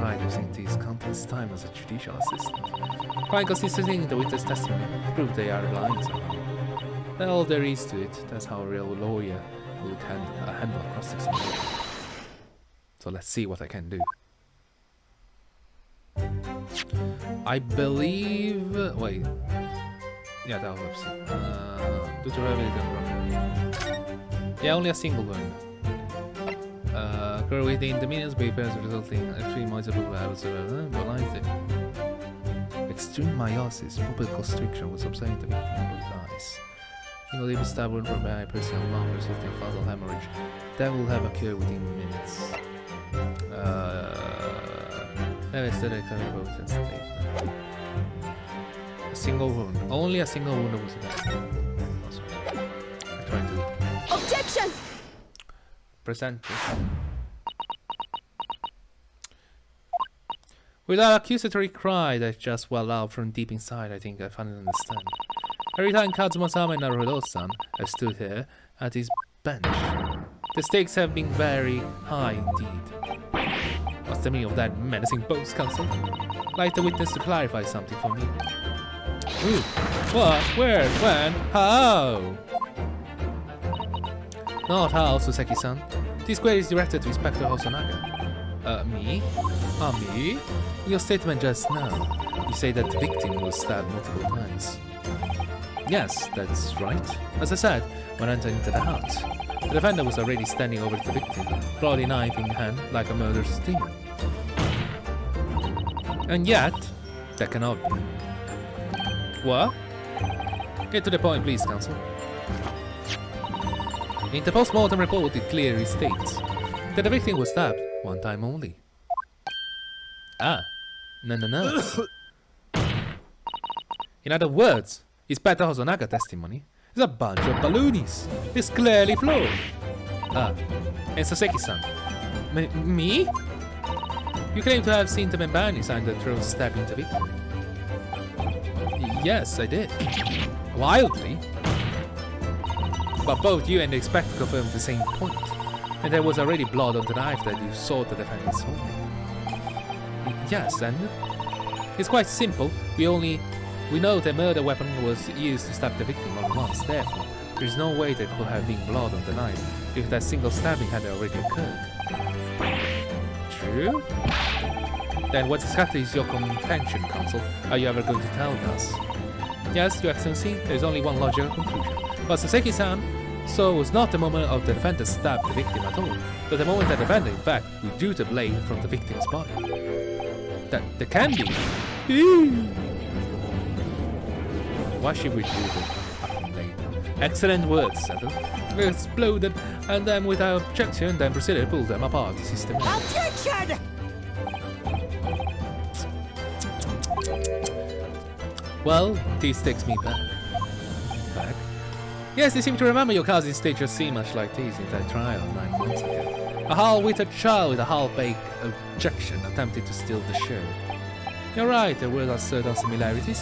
Wright has seen these countless times as a judicial assistant. Chronicles is sitting the witness testimony prove they are lying somehow. That's all there is to it. That's how a real lawyer would handle a cross-examination. So let's see what I can do. I believe... wait. Yeah, that was... due to yeah, only a single one. Occur within the minions papers resulting in extreme miserable levels of extreme meiosis, pupil constriction was observed in the victim of both eyes. Single deep stab wound from behind personal lung resulting in fatal hemorrhage. That will have occurred within minutes. A single wound. Only a single wound was enough. Oh, sorry. I'm trying to... Objection! Present. With that accusatory cry that just welled out from deep inside, I think I finally understand. Every time Kazuma-sama and Naruhodo-san have stood here at his bench, the stakes have been very high indeed. What's the meaning of that menacing boast, counsel? I'd like the witness to clarify something for me. Who? What? Where? When? How? Not how, Soseki-san. This query is directed to Inspector Hosonaga. Me? Me? In your statement just now, you say that the victim was stabbed multiple times. Yes, that's right. As I said, when I entered into the house, the defendant was already standing over the victim, bloody knife in hand like a murderous demon. And yet, that cannot be. What? Get to the point, please, counsel. In the post-mortem report, it clearly states that the victim was stabbed one time only. Ah, no. In other words, Inspector Hosonaga testimony is a bunch of balloonies. It's clearly flawed. Ah, and Soseki-san. Me? You claim to have seen the Membani sign the throw stabbing the victim. Yes, I did. Wildly. But both you and the inspector confirmed the same point. And there was already blood on the knife that you saw the defendant's holding. Yes, and it's quite simple. We know the murder weapon was used to stab the victim only once. Therefore, there is no way there could have been blood on the knife if that single stabbing had already occurred. True? Then what exactly is your contention, counsel? Are you ever going to tell us? Yes, Your Excellency, there is only one logical conclusion. But Soseki-san, so it was not the moment of the defendant stabbed the victim at all, but the moment the defendant, in fact, withdrew the blade from the victim's body. That can be. Why should we do the fucking blade? Excellent words, Sato. We exploded, and then without objection, then proceeded to pull them apart systematically. Objection! Well, this takes me back. Yes, you seem to remember your cousin staged a scene much like this in that trial 9 months ago. A half-witted child with a half-baked objection attempted to steal the show. You're right, there were certain similarities.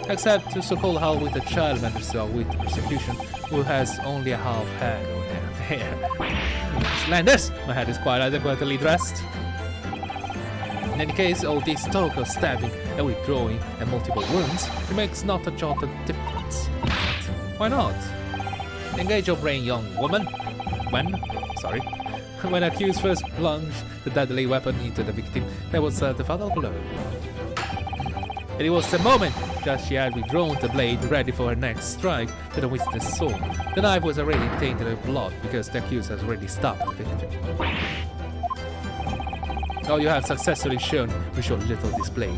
Except the so-called half-witted child members of wit persecution who has only a half head or half hair. Slanders! My head is quite adequately dressed. In any case, all this talk of stabbing and withdrawing and multiple wounds, it makes not a jot of difference. Why not? Engage your brain, young woman. When accused first plunged the deadly weapon into the victim, there was the fatal blow. And it was the moment that she had withdrawn the blade ready for her next strike that the witness saw. The knife was already tainted with blood because the accused has already stabbed the victim. All you have successfully shown with your little display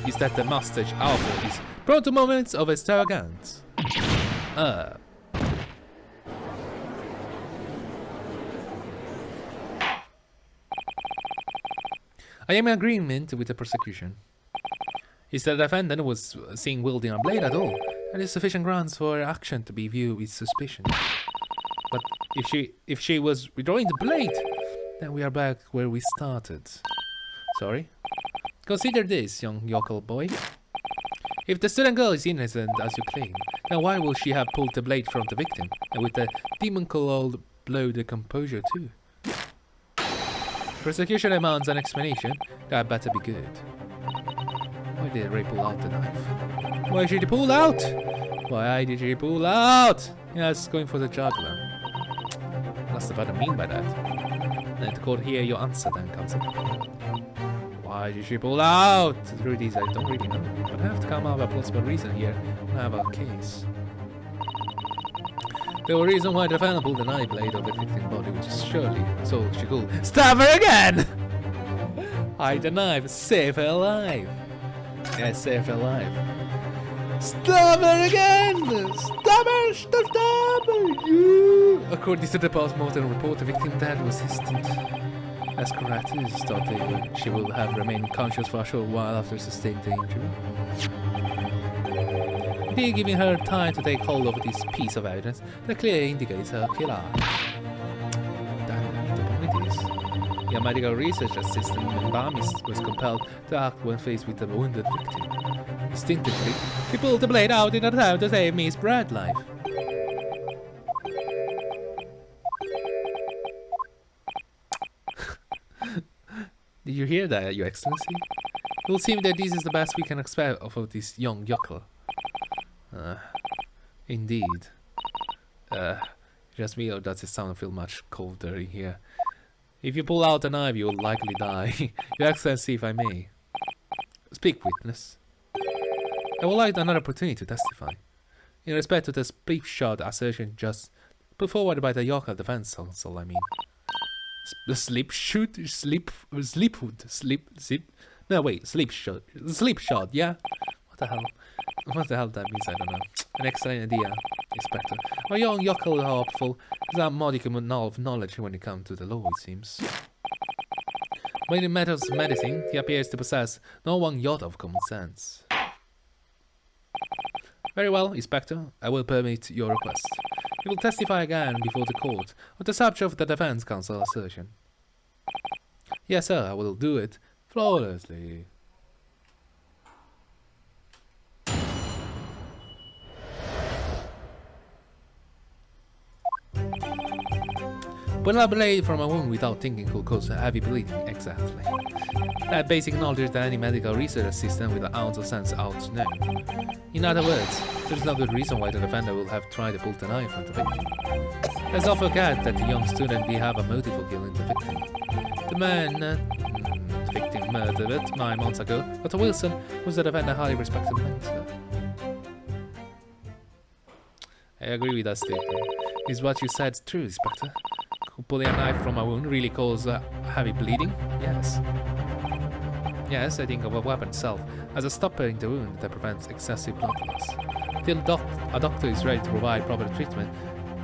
is that the mustache alpha is prone to moments of extravagance. I am in agreement with the prosecution. Is that the defendant was seen wielding a blade at all, and is sufficient grounds for her action to be viewed with suspicion. But if she was withdrawing the blade, then we are back where we started. Sorry? Consider this, young yokel boy. If the student girl is innocent as you claim, then why will she have pulled the blade from the victim, and with the demon-colored blow the composure too? Prosecution demands an explanation. That better be good. Why did Ray pull out the knife? Why did he pull out? Why did he pull out? Yes, going for the jugular. That's what I mean by that. Let the court hear your answer then, counsel. Why did she pull out? Through these I don't really know. But I have to come up with a plausible reason here. I have a case. The reason why the defendant pulled the knife blade of the victim's body, which is surely so she could stab her again! Hide the knife, save her alive. Yes, save her alive. Stab her again! Stab her! Stab her! You! According to the post-mortem report, the victim dead was distant. As correct, it is thought that she will have remained conscious for a short while after sustaining the injury. Indeed, giving her time to take hold of this piece of evidence that clearly indicates her killer. Then, the point is, the medical research assistant Immerse was compelled to act when faced with the wounded victim. Instinctively, she pulled the blade out in an attempt to save Miss Brad's life. Did you hear that, Your Excellency? It will seem that this is the best we can expect of this young yokel. Indeed. Just me, or does it sound feel much colder in here? If you pull out a knife, you will likely die. Your Excellency, if I may. Speak, witness. I would like another opportunity to testify. In respect to the split-shot assertion just put forward by the yokel defense counsel, I mean. The slip shot, yeah? What the hell that means, I don't know. An excellent idea, Inspector. Our young yokel hopeful has a modicum of knowledge when it comes to the law, it seems. But in matters of medicine, he appears to possess no one iota of common sense. Very well, Inspector, I will permit your request. You will testify again before the court on the subject of the defense counsel assertion. Yes, sir, I will do it flawlessly. Pulling a blade from a wound without thinking could cause heavy bleeding, exactly. That basic knowledge that any medical research assistant with an ounce of sense ought to know. In other words, there is no good reason why the defender will have tried to pull the knife from the victim. Let's not forget that the young student may have a motive for killing the victim. The man the victim murdered 9 months ago, Dr. Wilson was the defender highly respected mentor. I agree with that statement. Is what you said true, Inspector? Pulling a knife from a wound really causes heavy bleeding? Yes. Yes, I think of a weapon itself as a stopper in the wound that prevents excessive blood loss. Till a doctor is ready to provide proper treatment,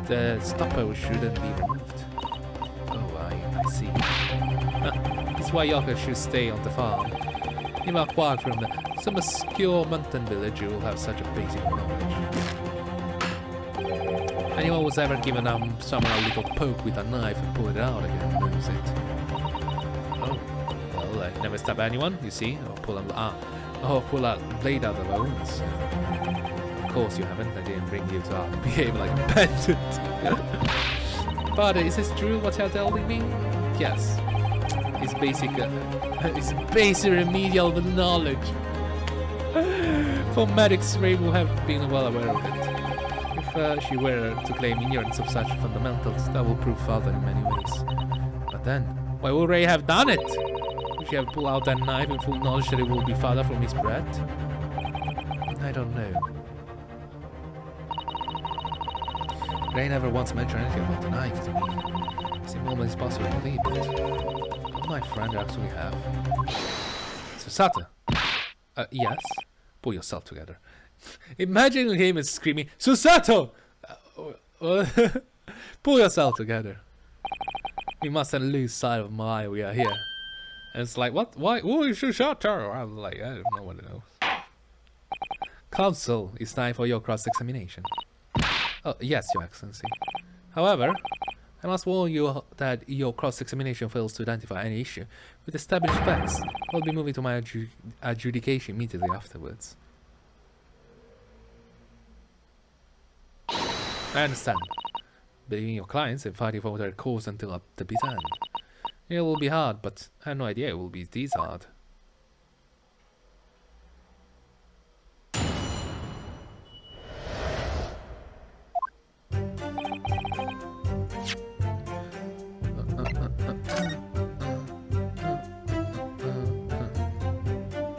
the stopper shouldn't be removed. Oh, I see. This is why Yoka should stay on the farm. Even apart from some obscure mountain village, you will have such a basic knowledge. Anyone who's ever given someone a little poke with a knife and pulled it out again knows it. Oh, well, I never stab anyone, you see, or pull a blade out of a wound. Of course you haven't, I didn't bring you to behave like a bandit. But is this true what you're telling me? Yes. It's basic remedial knowledge. For medics, Ray will have been well aware of it. If she were to claim ignorance of such fundamentals, that will prove further in many ways. But then, why would Ray have done it? Would she have pulled out that knife in full knowledge that it will be father from his bread? I don't know. Ray never once mentioned anything about the knife to me. It's almost impossible to believe it. What do my friend actually have? Susato! Yes? Pull yourself together. Imagine him screaming, Susato! Pull yourself together. We mustn't lose sight of why we are here. And it's like, what? Why? Oh, you Susato! I'm like, I don't know what it is. Counsel, it's time for your cross-examination. Oh, yes, Your Excellency. However, I must warn you that your cross-examination fails to identify any issue with established facts. I'll be moving to my adjudication immediately afterwards. I understand. Believing your clients and fighting for their cause until the bitter end. It will be hard, but I had no idea it will be this hard.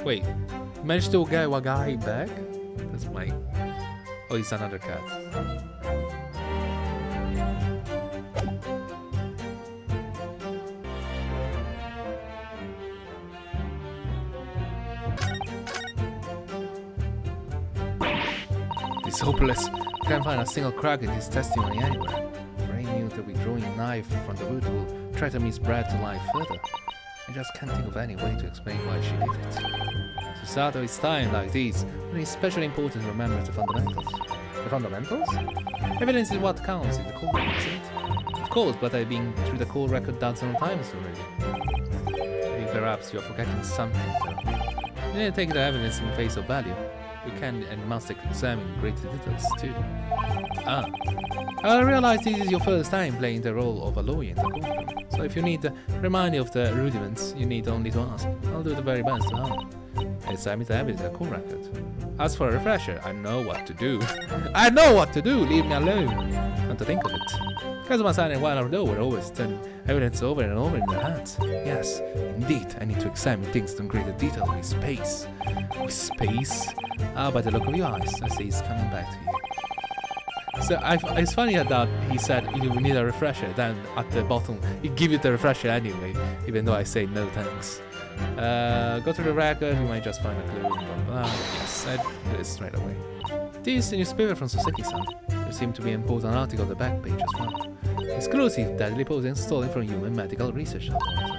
Wait, managed to get a guy back? That's my... Oh, it's another cat. It's hopeless. Can't find a single crack in his testimony anywhere. Ray knew that withdrawing a knife from the wood will threaten Miss Brad to lie further. I just can't think of any way to explain why she did it. So sad it's time like this, when it's especially important to remember the fundamentals. The fundamentals? Evidence is what counts in the courtroom, isn't it? Of course, but I've been through the court record dozens of times already. Maybe perhaps you're forgetting something, though. You need to take the evidence in face of value. You can and must examine great details, too. Ah. I realize this is your first time playing the role of a lawyer in the courtroom. So if you need a reminder of the rudiments, you need only to ask. I'll do the very best to help. Examine the evidence in the court record. As for a refresher, I know what to do. I know what to do! Leave me alone! Come to think of it. Because my son and while I know we're always turning evidence over and over in their hands. Yes, indeed, I need to examine things in greater detail with space. With space? Ah, by the look of your eyes, I see it's coming back to you. So it's funny that he said you need a refresher, then at the bottom he give you the refresher anyway, even though I say no thanks. Go to the record, you might just find a clue, blah blah. Yes, I do this straight away. This newspaper from Soseki-san. There seemed to be an important article on the back page as well. Exclusive deadly poison stolen from human medical research laboratory.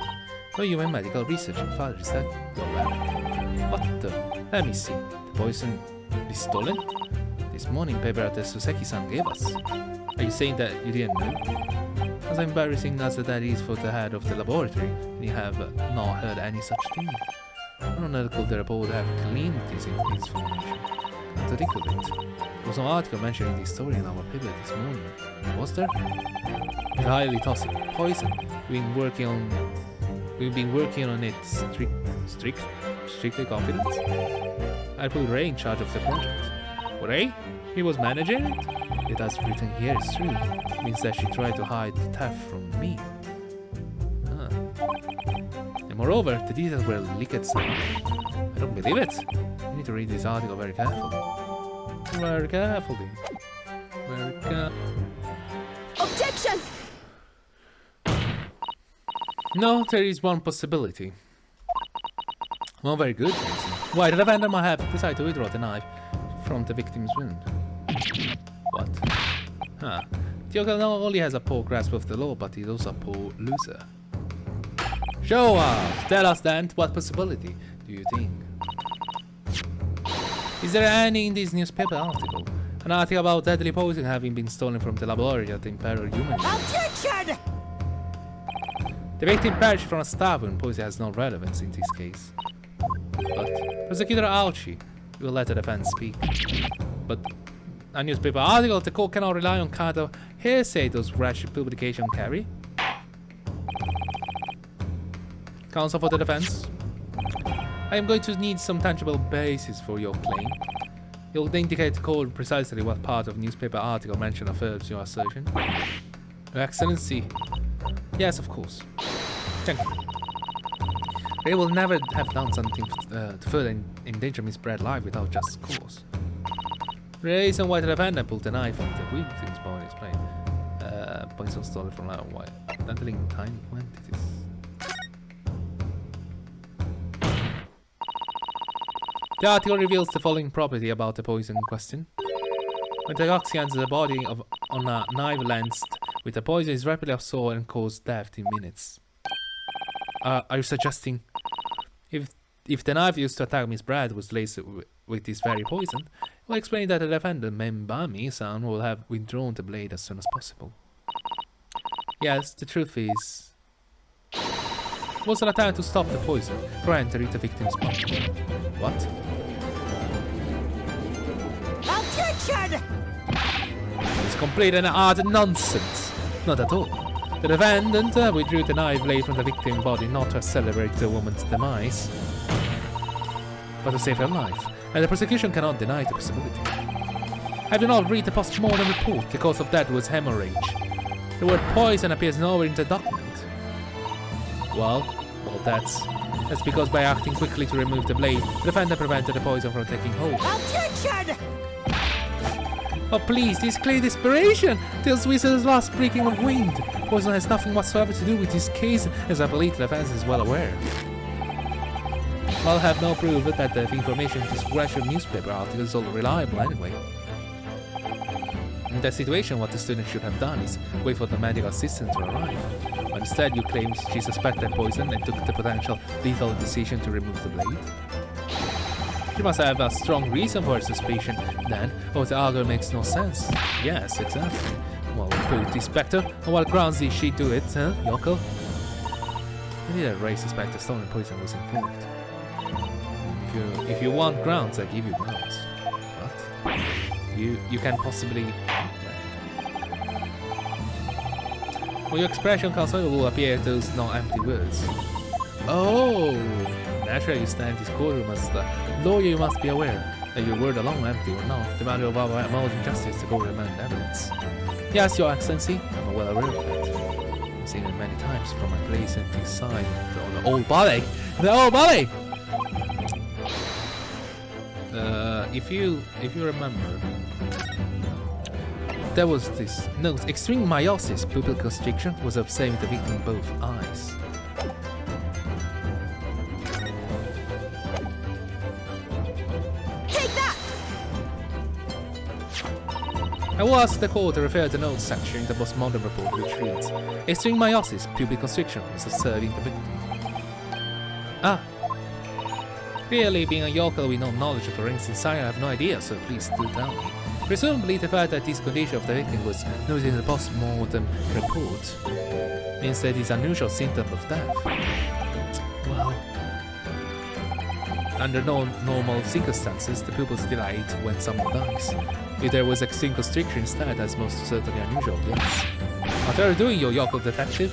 No human medical research, father, is that your lab? What the? Let me see. The poison is stolen? This morning paper that Soseki-san gave us. Are you saying that you didn't know? As embarrassing as that is for the head of the laboratory, you have not heard any such thing. I don't know the report have cleaned this information. Not to think of it. There was an article mentioning this story in our paper this morning. Was there? It's highly toxic poison. We've been working on it strictly confident. I put Ray in charge of the project. Ray? He was managing it? It has written here is true. It means that she tried to hide the theft from me. Ah. And moreover, the details were leaked somewhere. I don't believe it. You need to read this article very carefully. Very carefully. Very carefully. Objection! No, there is one possibility. One very good reason. Why the defendant might have decided to withdraw the knife from the victim's wound. What? Huh. Tioka not only has a poor grasp of the law, but he's also a poor loser. Show us! Tell us then, what possibility do you think? Is there any in this newspaper article? An article about deadly poison having been stolen from the laboratory at the Imperial Human. Objection! The victim perished from a stab wound. Poison has no relevance in this case. But Prosecutor Auchi will let the defense speak. But a newspaper article, the court cannot rely on kind of hearsay those wretched publications carry. Counsel for the defense. I am going to need some tangible basis for your claim. You'll indicate to court precisely what part of newspaper article mention affirms your assertion. Your Excellency. Yes, of course. Thank you. They will never have done something to further endanger Miss Brad's life without just cause. The reason why the defendant pulled the knife from the victim's body explained. Poison stolen from out while handling tiny quantities. The article reveals the following property about the poison in question. When the toxin enters the body on a knife lanced with the poison is rapidly absorbed and causes death in minutes. Are you suggesting if the knife used to attack Miss Brad was laced with this very poison, it will explain that the defendant, Membami-san, will have withdrawn the blade as soon as possible. Yes, the truth is... It was an attempt to stop the poison from entering the victim's body. What? Objection! It's complete and utter nonsense. Not at all. The defendant withdrew the knife blade from the victim's body not to celebrate the woman's demise, but to save her life, and the prosecution cannot deny the possibility. I do not read the post-mortem report. The cause of death was hemorrhage. The word poison appears nowhere in the document. Well, that's because by acting quickly to remove the blade, the defendant prevented the poison from taking hold. Objection! Oh please, this is clear desperation! Tales Whistle's last breaking of wind. Poison has nothing whatsoever to do with this case, as I believe the defense is well aware. I'll have no proof that the information in this graduate newspaper article is all reliable anyway. In that situation, what the student should have done is wait for the medical assistant to arrive. But instead, you claim she suspected poison and took the potential lethal decision to remove the blade. She must have a strong reason for her suspicion, then, or the argument makes no sense. Yes, exactly. Well, put Inspector, on what grounds did she do it, huh, Yoko? I need a race suspect the stolen poison was involved. If you want grounds, I give you grounds. What? You can possibly... Well, your expression console will appear those non-empty words. Oh! Naturally, you stand in this courtroom as the lawyer. You must be aware that your word alone, empty or not, the matter of our moral injustice to go demand evidence. Yes, Your Excellency, I'm well aware of that. I've seen it many times from my place at this side of the old body. The old body! If you remember, there was this note: extreme meiosis, pupil constriction, was observed with the victim in both eyes. Take that! I will ask the court to refer to the notes section in the postmortem report, which reads: extreme meiosis, pupil constriction, was observed in the victim. Ah. Really, being a yokel with no knowledge of forensic science, I have no idea, so please do tell me. Presumably, the fact that this condition of the victim was noted in the post-mortem report means that it's an unusual symptom of death. Well, under normal circumstances, the pupils dilate when someone dies. If there was extreme constriction instead, that's most certainly unusual, yes. What are you doing, your yokel detective?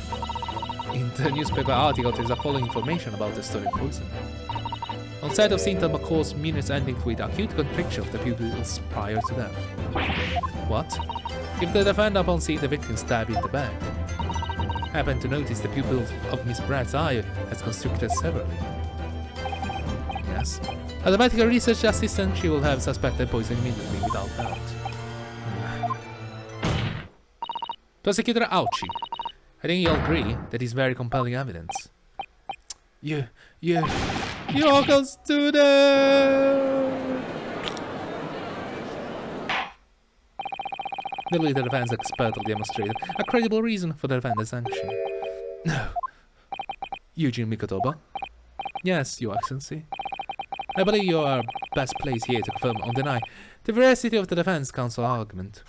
In the newspaper article, there's a following information about the stolen poison. Onset of symptom occurs minutes ending with acute constriction of the pupils prior to death. What? If the defendant upon seeing the victim stabbed in the back happened to notice the pupil of Miss Bratt's eye has constricted severely. Yes. As a medical research assistant, she will have suspected poison immediately without doubt. Prosecutor Ouchie, I think you'll agree that is very compelling evidence. Yokel student! The defense expertly demonstrated a credible reason for the defendant's action. No. Eugene Mikotoba? Yes, Your Excellency. I believe you are best placed here to confirm or deny the veracity of the defense counsel argument.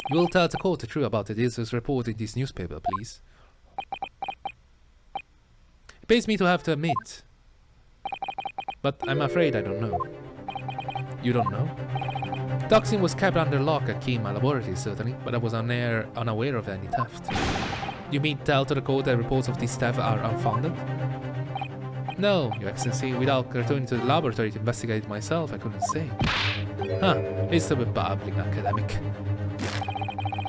You will tell the court the truth about the details reported in this newspaper, please. It pains me to have to admit, but I'm afraid I don't know. You don't know? Toxin was kept under lock at key in my laboratory, certainly, but I was unaware of any theft. You mean tell to the court that reports of this theft are unfounded? No, Your Excellency, without returning to the laboratory to investigate it myself, I couldn't say. Huh, it's a bit babbling academic.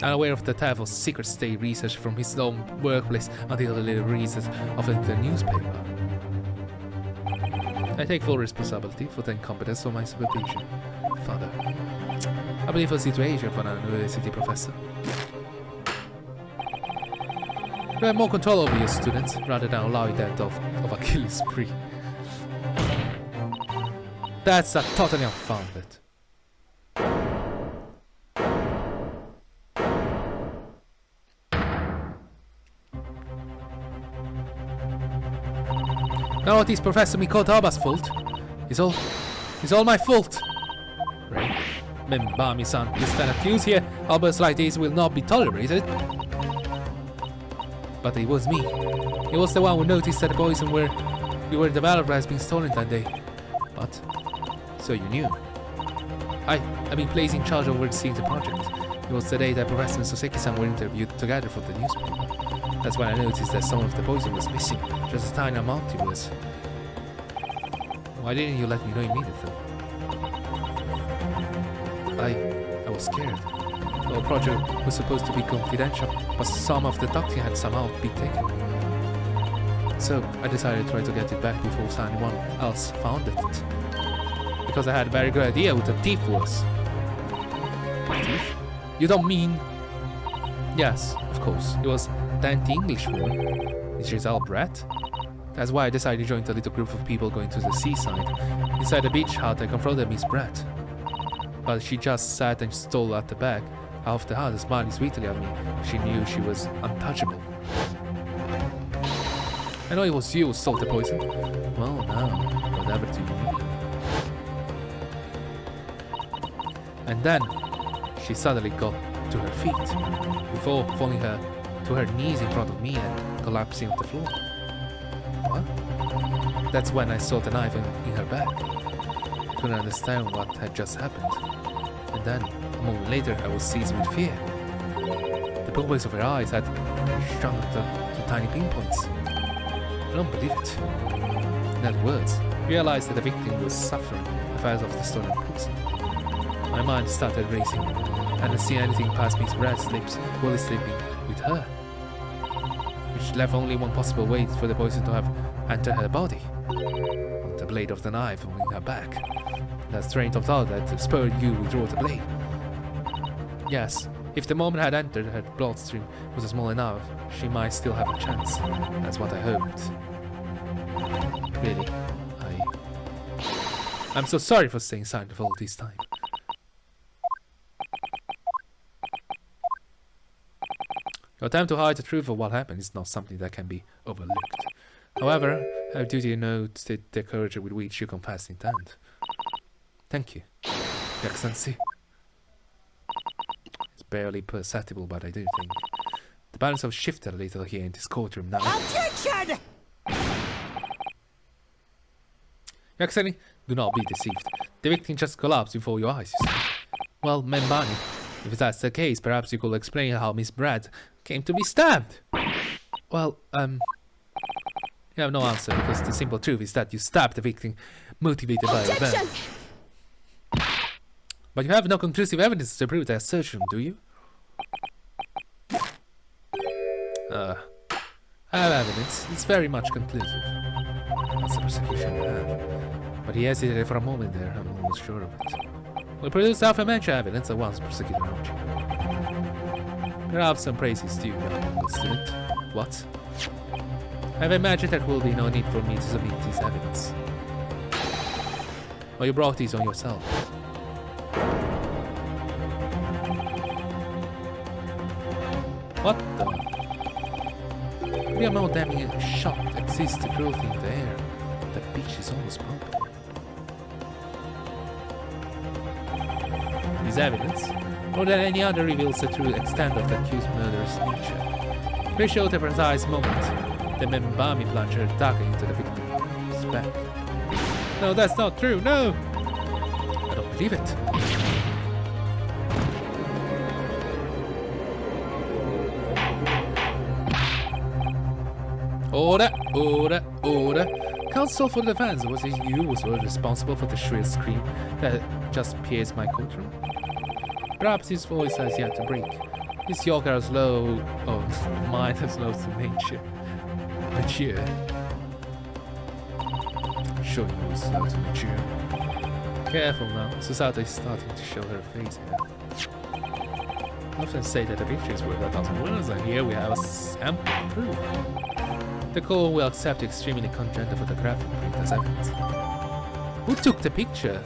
Unaware of the theft of secret state research from his own workplace until the release of it in the newspaper. I take full responsibility for the incompetence of my supervision, Father. I believe a situation for an university professor. You have more control over your students, rather than allowing them of a killing spree. That's a totally unfounded. Now it is Professor Mikotoba's fault. It's all my fault. Ray, Membami-san, you stand accused here. Outbursts like this will not be tolerated. But it was me. It was the one who noticed that the poison we were developed has been stolen that day. What? So you knew? I've been placed in charge of overseeing the project. It was the day that Professor and Soseki-san were interviewed together for the newspaper. That's when I noticed that some of the poison was missing, just a tiny amount it was. Why didn't you let me know immediately? I was scared. The whole project was supposed to be confidential, but some of the deduction had somehow been taken. So I decided to try to get it back before anyone else found it. Because I had a very good idea who the thief was. Thief? You don't mean... Yes, of course. It was the anti-English woman. Giselle Brett. That's why I decided to join the little group of people going to the seaside. Inside the beach hut, I confronted Miss Brett. But she just sat and stole at the back of the hut, smiling sweetly at me. She knew she was untouchable. I know it was you who stole the poison. Well, now, whatever do you mean? And then, she suddenly got to her feet, before falling her to her knees in front of me and collapsing on the floor. What? That's when I saw the knife in her back. I couldn't understand what had just happened. And then, a moment later, I was seized with fear. The pupils of her eyes had shrunk to tiny pinpoints. I don't believe it. In other words, I realized that the victim was suffering the effects of the stolen poison. My mind started racing. I hadn't seen anything past Miss Brett's lips while sleeping with her, which left only one possible way for the poison to have entered her body, on the blade of the knife in her back. That train of thought that spurred you to draw the blade. Yes, if the moment had entered her bloodstream was small enough, she might still have a chance. That's what I hoped. Really, I'm so sorry for staying silent for all this time. Your attempt to hide the truth of what happened is not something that can be overlooked. However, I have duty to note the courage with which you confessed intent. Thank you, Your Excellency. It's barely perceptible, but I do think the balance has shifted a little here in this courtroom now. Objection! Your Excellency, do not be deceived. The victim just collapsed before your eyes, you see. Well, Membani, if that's the case, perhaps you could explain how Miss Brett came to be stabbed. Well, you have no answer, because the simple truth is that you stabbed the victim motivated by revenge. But you have no conclusive evidence to prove that assertion, do you? I have evidence. It's very much conclusive. That's the prosecution have. But he hesitated for a moment there, I'm almost sure of it. We'll produce aforementioned evidence at once, Prosecutor Archie. Perhaps some praise is due, but still it. What? I've imagined there will be no need for me to submit this evidence. Well, you brought these on yourself. What the? We are more damning shock exists the cruelty in the air. The beach is almost pumping. This evidence, more than any other, reveals the true extent of the accused murderer's nature. They show the precise moment the Membami plunger dug into the victim's back. No, that's not true, no! I don't believe it. Order. Counsel for the defense, was it you who was responsible for the shrill scream that just pierced my courtroom? Perhaps his voice has yet to break. His yoga is low. Oh, mine is low to nature. Mature. Sure, he was slow to mature. Careful now, Susato is starting to show her face here. I often say that the picture is worth 1,000 words, and here we have a sample proof. The court will accept the extremely congenital photographic print as evidence. Who took the picture?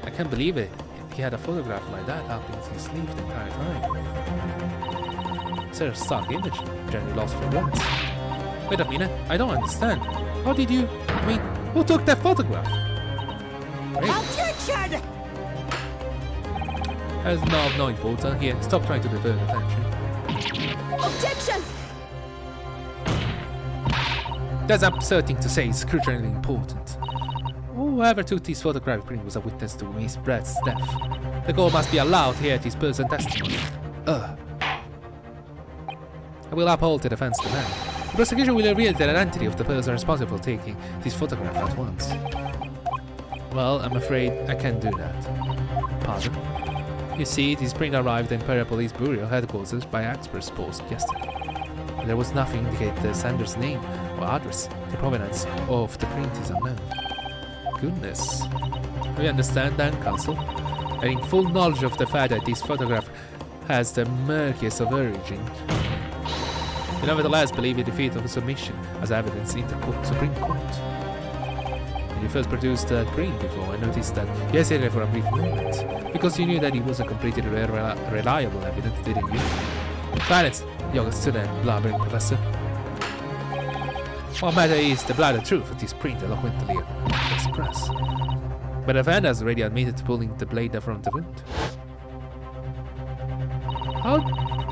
I can't believe it. He had a photograph like that up in his sleeve the entire time. It's a stark image, generally lost for words. Wait a minute, I don't understand. How did you... I mean, who took that photograph? Objection! That's now of no importance. Here, stop trying to divert attention. Objection! That's an absurd thing to say, it's crucially important. Whoever took this photographic print was a witness to Miss Brett's death. The court must be allowed to hear this person's testimony. I will uphold the defense demand. The prosecution will reveal the identity of the person responsible for taking this photograph at once. Well, I'm afraid I can't do that. Pardon? You see, this print arrived in Imperial Police Bureau headquarters by express post yesterday. There was nothing to indicate the sender's name or address. The provenance of the print is unknown. Goodness. We understand then, Counsel, having full knowledge of the fact that this photograph has the murkiest of origin. You nevertheless believe in defeat of submission as evidence in the Supreme Court. When you first produced that print before, I noticed that you hesitated for a brief moment, because you knew that it wasn't completely reliable evidence, didn't you? Silence, young student, blabbering professor. What matter is the bloody truth of this print eloquently expressed. But the fan has already admitted to pulling the blade from the wound. How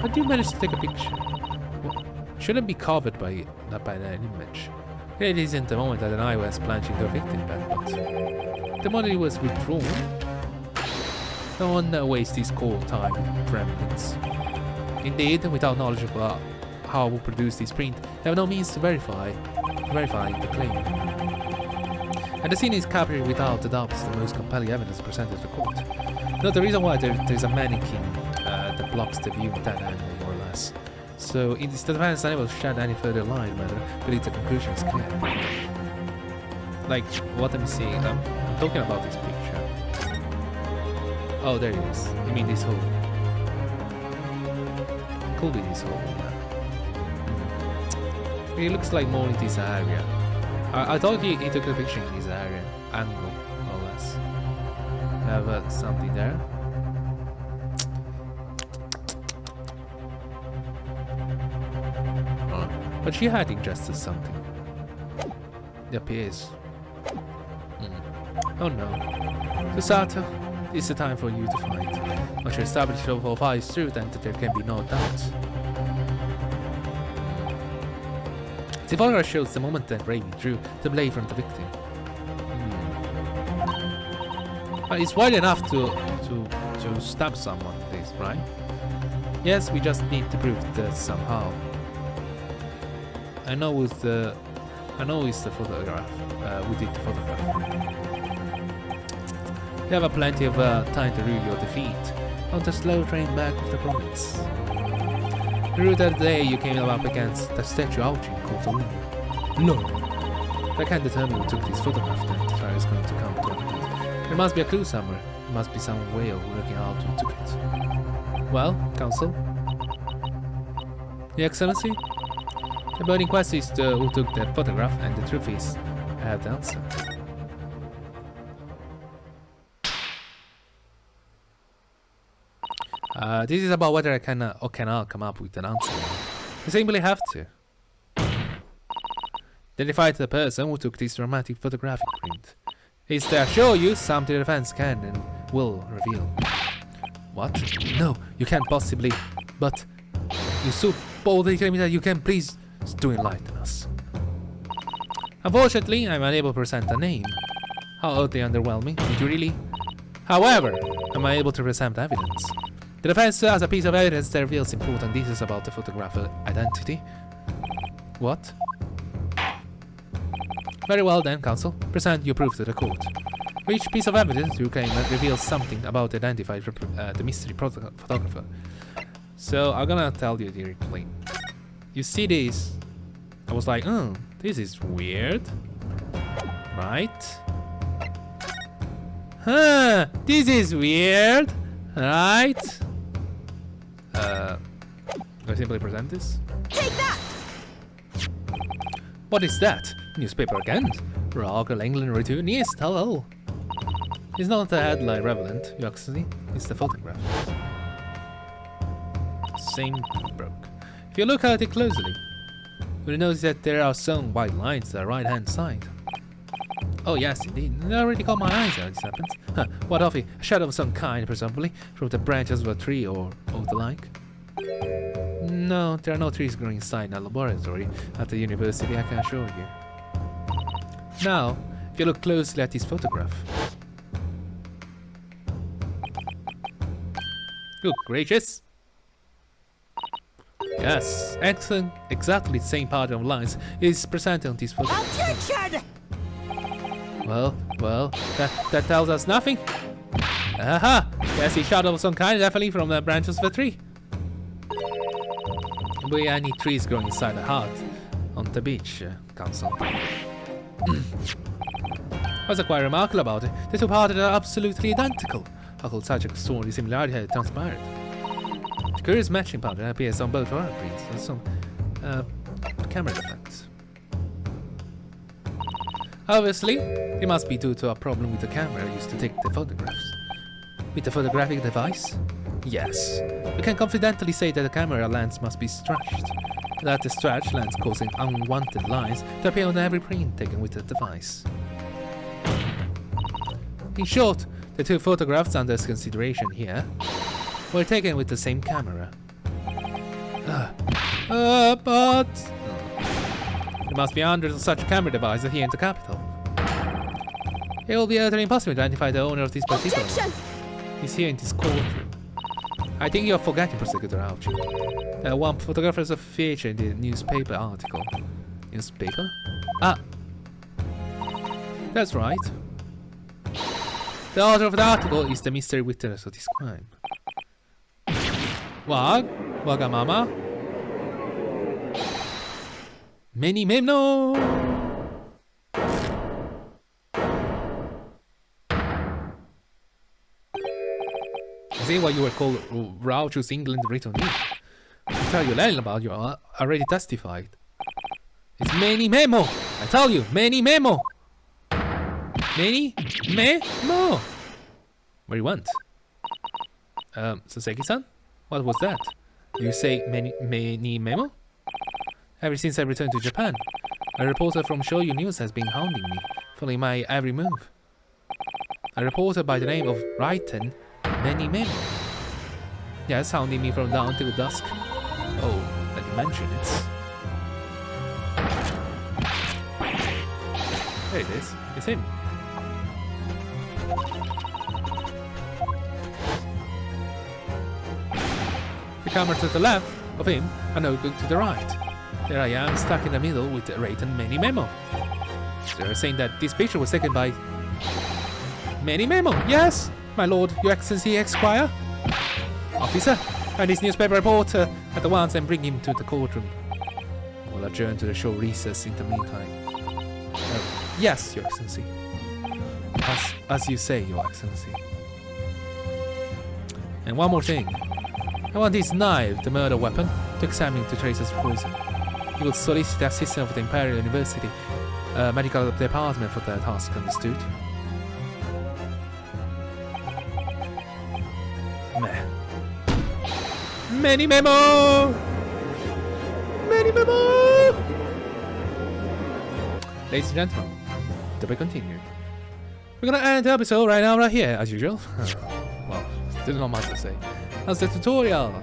did you manage to take a picture? Well, shouldn't be covered by an image. It isn't the moment that an eye was plunged into a victim bed, but the moment it was withdrawn. No one wastes his cold time with remnants. Indeed, without knowledge of how we produce this print, they have no means to verify the claim. And the scene is captured without a doubt as the most compelling evidence presented to the court. Now, the reason why there's a mannequin that blocks the view in that angle, more or less. So, the defense is unable to shed any further light, but I believe the conclusion is clear. Like, what I'm seeing, I'm talking about this picture. Oh, there it is. You mean this hole? Could be this hole, yeah. It looks like more in this area. I thought he took a picture in this area. Angle, more or less. Have something there. But she had ingested something. It appears. Oh no. Susato, it's the time for you to fight. Once you establish the overall is true, then there can be no doubt. The photograph shows the moment that Raven drew the blade from the victim. But it's wide enough to stab someone with this, right? Yes, we just need to prove that somehow. I know it's the photograph. We did the photograph. You have plenty of time to rule your defeat on the slow train back of the province. The route that day you came up against the statue out in courtroom. No. I can't determine who took this photograph then the trial is going to come to an end. There must be a clue somewhere. There must be some way of working out who took it. Well, Counsel? Your Excellency? The burning question is who took the photograph, and the truth is, I have the answer. This is about whether I can or cannot come up with an answer. I simply have to. Identify the person who took this dramatic photographic print. Is to assure you something the defense can and will reveal. What? No, you can't possibly. But you so boldly tell me that you can please do enlighten us. Unfortunately, I'm unable to present a name. How oddly underwhelming. Did you really? However, I'm able to present evidence. The defense has a piece of evidence that reveals important details about the photographer's identity. What? Very well then, Counsel. Present your proof to the court. Which piece of evidence do you claim that reveals something about the mystery photographer? So, I'm gonna tell you directly. You see this? I was like, this is weird. Right? Huh, this is weird. Right? Do I simply present this? Take that! What is that? Newspaper again? Rock England return? Yes, hello. It's not the headline relevant, you actually. It's the photograph. Same broke. If you look at it closely, you'll notice that there are some white lines on the right hand side. Oh yes, indeed. I already got my eyes on this happens. Huh, what of it? A shadow of some kind, presumably, from the branches of a tree or the like. No, there are no trees growing inside a laboratory at the university, I can assure you. Now, if you look closely at this photograph. Good gracious! Yes, excellent, exactly the same pattern of lines is presented on this photograph. Objection! Well, that tells us nothing. Aha! There's a shadow of some kind, definitely from the branches of the tree. We any trees growing inside the hut on the beach, Council. What's quite remarkable about it, the two parts are absolutely identical. How could such a extraordinary similarity have transpired? The curious matching pattern appears on both prints and some camera effects. Obviously, it must be due to a problem with the camera used to take the photographs. With the photographic device? Yes. We can confidently say that the camera lens must be stretched. That the stretched lens causing unwanted lines to appear on every print taken with the device. In short, the two photographs under consideration here were taken with the same camera. But... There must be hundreds of such camera devices here in the capital. It will be utterly impossible to identify the owner of this particular one. He's here in this courtroom. I think you're forgetting, Prosecutor Auchi. One photographer is featured in the newspaper article. Newspaper? Ah! That's right. The author of the article is the mystery witness of this crime. What? Wagamama? Many Memno! I see why you were called Rauchus England Returnee. I tell you little about you already testified. It's Many Memo! I tell you, Many Memo! Many Memo! What do you want? Saseki-san? What was that? You say many Memo? Ever since I returned to Japan, a reporter from Shoyu News has been hounding me, following my every move. A reporter by the name of Wrighton Many Memo. Yes, hounding me from dawn till dusk. Oh, that you mention it. There it is. It's him. The camera to the left of him and Ogun to the right. There I am, stuck in the middle with Rayton Many Memo. They're saying that this picture was taken by Many Memo. Yes, my lord, your excellency, Esquire. Officer, find this newspaper reporter at once and bring him to the courtroom. We'll adjourn to the show recess in the meantime. Yes, your excellency. As you say, your excellency. And one more thing. I want this knife, the murder weapon, to examine to trace as poison. He will solicit the assistance of the Imperial University medical department for that task, understood? Meh. Many Memo! Many Memo! Ladies and gentlemen, to be continued. We're gonna end the episode right now, right here, as usual. Well, there's not much to say. That's the tutorial.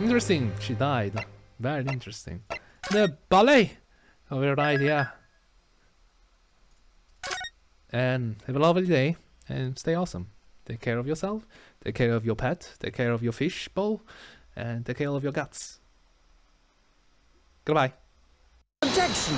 Interesting, she died. Very interesting. The ballet over right here. And have a lovely day and stay awesome. Take care of yourself, take care of your pet, take care of your fish bowl, and take care of your guts. Goodbye. Objection!